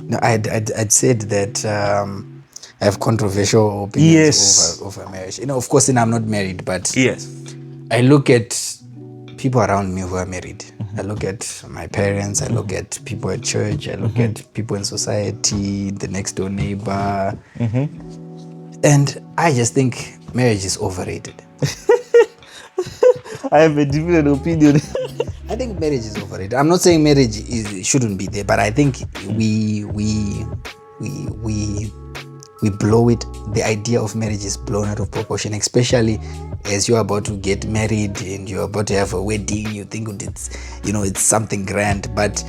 No, I'd said that I have controversial opinions over marriage. Of course, I'm not married, but yes, I look at people around me who are married. I look at my parents. I look at people at church. I look at people in society, the next door neighbor, and I just think marriage is overrated. I have a different opinion. I think marriage is overrated. I'm not saying marriage shouldn't be there, but I think we blow it. The idea of marriage is blown out of proportion, especially as you're about to get married and you're about to have a wedding. You think it's something grand, but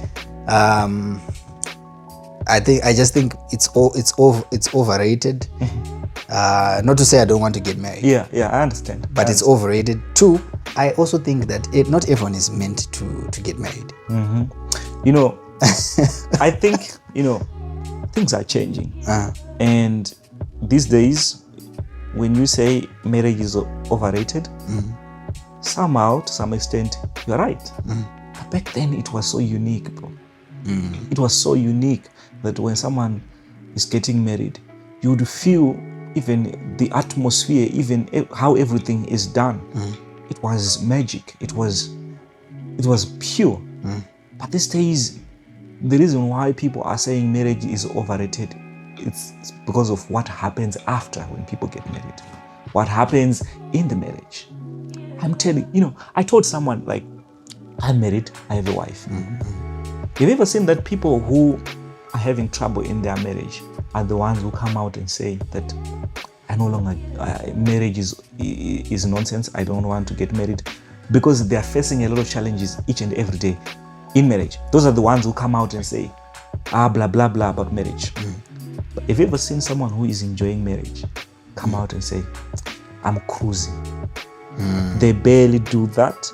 I just think it's overrated. Not to say I don't want to get married. Yeah, I understand. But it's overrated. Two, I also think that not everyone is meant to get married. I think, things are changing. And these days, when you say marriage is overrated, somehow, to some extent, you're right. But back then, it was so unique, bro. It was so unique that when someone is getting married, you would feel even the atmosphere, even how everything is done. It was magic. It was pure. But these days, the reason why people are saying marriage is overrated, it's because of what happens after when people get married. What happens in the marriage. I'm telling you, I told someone, like, I'm married, I have a wife. Have you ever seen that people who are having trouble in their marriage are the ones who come out and say that I no longer, marriage is nonsense, I don't want to get married, because they are facing a lot of challenges each and every day in marriage. Those are the ones who come out and say, blah, blah, blah about marriage. But have you ever seen someone who is enjoying marriage come out and say, I'm cruising? They barely do that.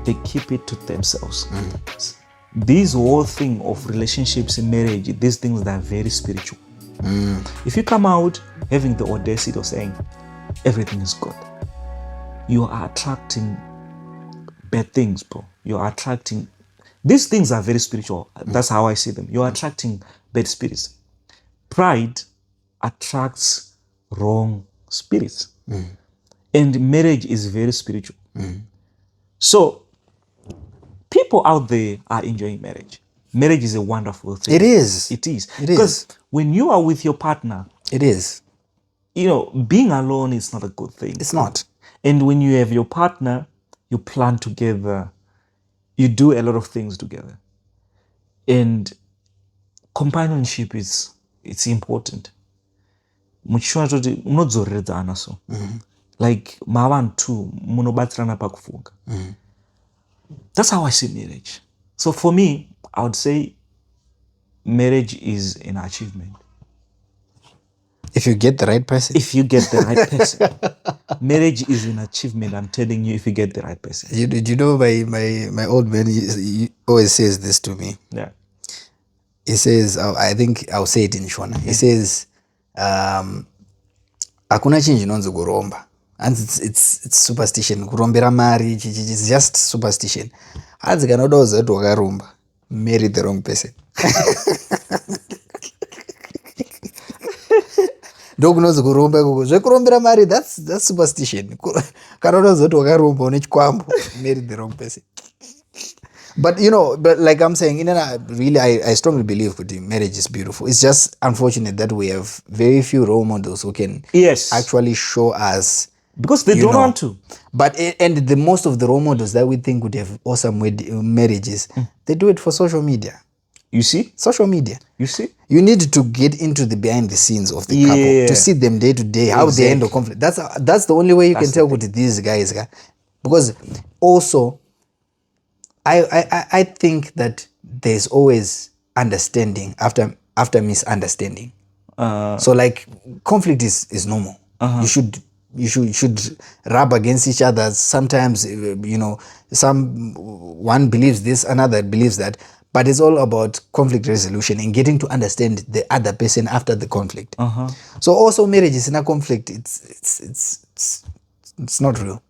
They keep it to themselves. This whole thing of relationships in marriage, these things that are very spiritual. If you come out having the audacity of saying everything is good, you are attracting bad things, bro. You are attracting, these things are very spiritual. That's how I see them. You are attracting bad spirits. Pride attracts wrong spirits. And marriage is very spiritual. So people out there are enjoying marriage. Marriage is a wonderful thing. It is. Because when you are with your partner, it is. Being alone is not a good thing. It's not. And when you have your partner, you plan together, you do a lot of things together. And companionship it's important. Munodzoreredzana so. Like mavantu munobatsirana pakufunga. That's how I see marriage. So for me, I would say marriage is an achievement. If you get the right person? If you get the right person. Marriage is an achievement, I'm telling you, if you get the right person. You know, my old man he always says this to me. Yeah. He says, I think I'll say it in Shona. He says, hakuna chinhu chinonzi kuromba. And it's superstition. Kurombera mari, it's just superstition. Hanzi kana uda kuziva kuti wakaromba, marry the wrong person. Ndokunonzi kuromba ikoko. Zvekurombera mari, that's superstition. Kana uda kuziva kuti wakaromba une chikwambo, marry the wrong person. But but like I'm saying, really, I strongly believe that marriage is beautiful. It's just unfortunate that we have very few role models who can actually show us. Because they don't want to. But and the most of the role models that we think would have awesome marriages, they do it for social media. You see? Social media. You see? You need to get into the behind the scenes of the couple to see them day to day, how they handle conflict. That's the only way you can tell what these guys are. Because also, I think that there's always understanding after misunderstanding. So like conflict is normal. You should rub against each other. Sometimes one believes this, another believes that, but it's all about conflict resolution and getting to understand the other person after the conflict. So also marriage is in a conflict. It's not real.